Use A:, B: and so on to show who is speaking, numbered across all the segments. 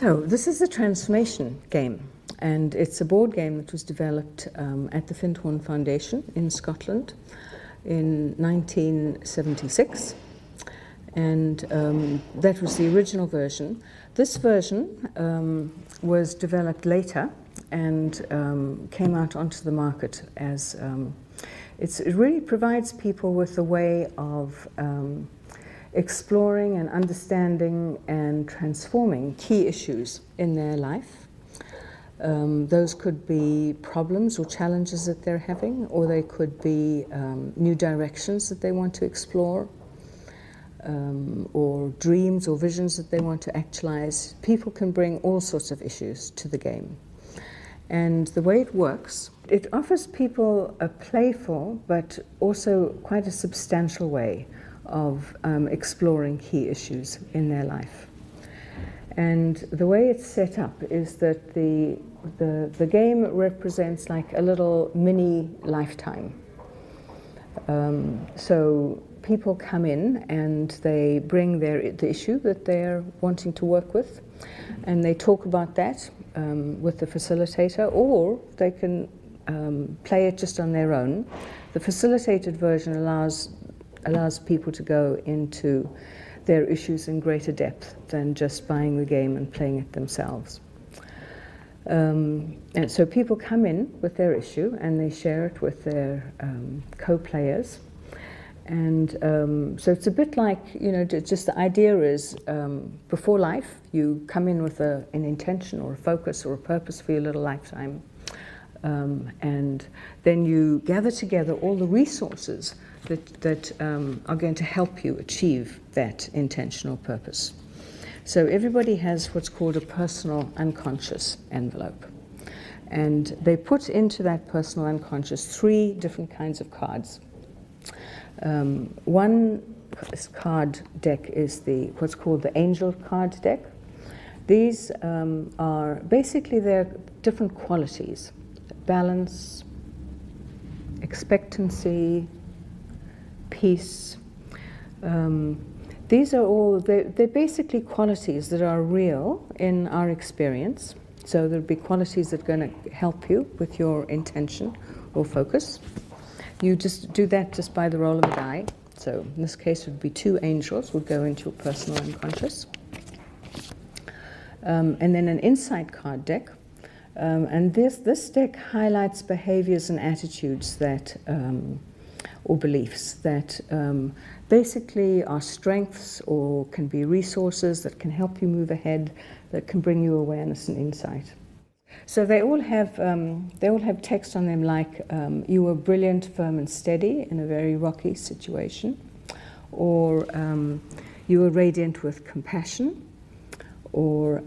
A: So this is the transformation game, and it's a board game that was developed at the Findhorn Foundation in Scotland in 1976, and that was the original version. This version was developed later and came out onto the market as it really provides people with a way of exploring and understanding and transforming key issues in their life. Those could be problems or challenges that they're having, or they could be new directions that they want to explore, or dreams or visions that they want to actualize. People can bring all sorts of issues to the game. And the way it works, it offers people a playful but also quite a substantial way of exploring key issues in their life. And the way it's set up is that the game represents like a little mini lifetime. So people come in and they bring the issue that they're wanting to work with, and they talk about that with the facilitator, or they can play it just on their own. The facilitated version allows people to go into their issues in greater depth than just buying the game and playing it themselves. And so people come in with their issue and they share it with their co-players. And so it's a bit like, you know, just the idea is before life, you come in with an intention or a focus or a purpose for your little lifetime. And then you gather together all the resources that are going to help you achieve that intentional purpose. So everybody has what's called a personal unconscious envelope. And they put into that personal unconscious 3 different kinds of cards. One card deck is what's called the angel card deck. These are basically they're different qualities: balance, expectancy, peace. These are all, they're basically qualities that are real in our experience. So there'll be qualities that are going to help you with your intention or focus. You just do that just by the roll of a die. So in this case it would be 2 angels would go into your personal unconscious. And then an insight card deck. And this deck highlights behaviors and attitudes that, or beliefs that basically are strengths or can be resources that can help you move ahead, that can bring you awareness and insight. So they all have text on them like you were brilliant, firm and steady in a very rocky situation, or you were radiant with compassion, or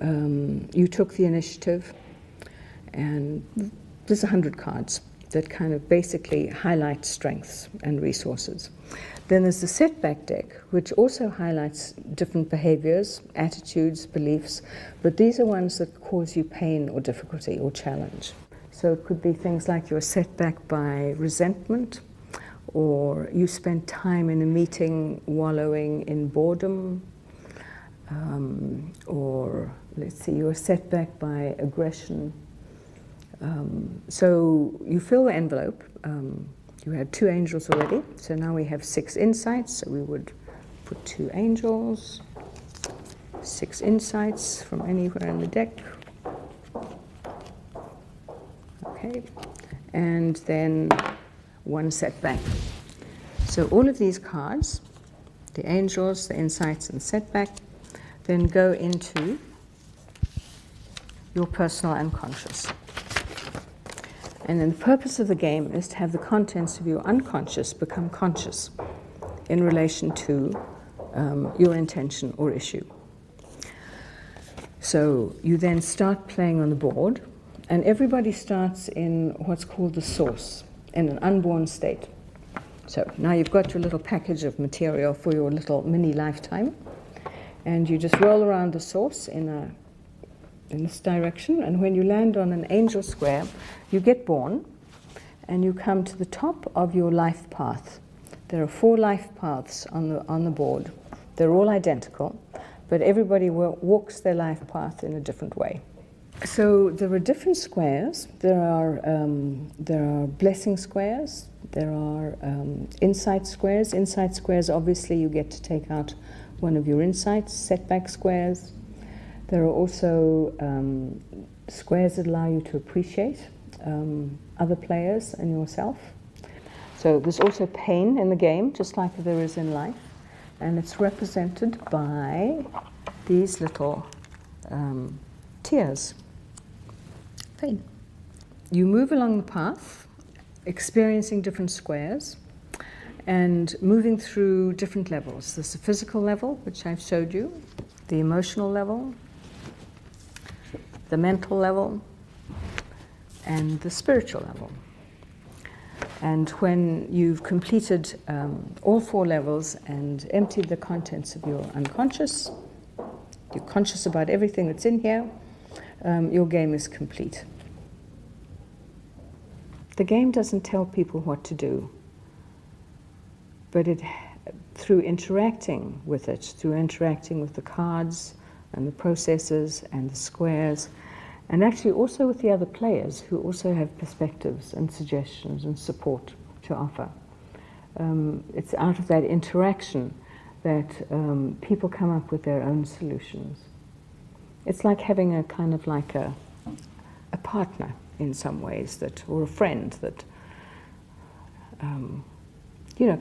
A: you took the initiative. And there's 100 cards that kind of basically highlight strengths and resources. Then there's the setback deck, which also highlights different behaviors, attitudes, beliefs, but these are ones that cause you pain or difficulty or challenge. So it could be things like you're set back by resentment, or you spent time in a meeting wallowing in boredom, or let's see, you're set back by aggression. So you fill the envelope. You had 2 angels already, so now we have 6 insights. So we would put 2 angels, 6 insights from anywhere in the deck. Okay, and then 1 setback. So all of these cards, the angels, the insights, and setback, then go into your personal unconscious. And then the purpose of the game is to have the contents of your unconscious become conscious in relation to your intention or issue. So you then start playing on the board, and everybody starts in what's called the source, in an unborn state. So now you've got your little package of material for your little mini lifetime, and you just roll around the source in this direction, and when you land on an angel square, you get born and you come to the top of your life path. There are 4 life paths on the board. They're all identical, but everybody walks their life path in a different way. So there are different squares. There are blessing squares. There are insight squares. Insight squares, obviously, you get to take out one of your insights. Setback squares. There are also squares that allow you to appreciate other players and yourself. So there's also pain in the game, just like there is in life, and it's represented by these little tears. Pain. You move along the path, experiencing different squares, and moving through different levels. There's the physical level, which I've showed you, the emotional level, the mental level, and the spiritual level. And when you've completed all 4 levels and emptied the contents of your unconscious, you're conscious about everything that's in here, your game is complete. The game doesn't tell people what to do, but through interacting with it, through interacting with the cards and the processes and the squares, and actually also with the other players who also have perspectives and suggestions and support to offer. It's out of that interaction that people come up with their own solutions. It's like having a kind of like a partner in some ways, or a friend that kind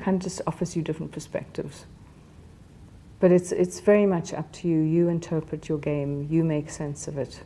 A: of just offers you different perspectives. But it's very much up to you. You interpret your game, you make sense of it,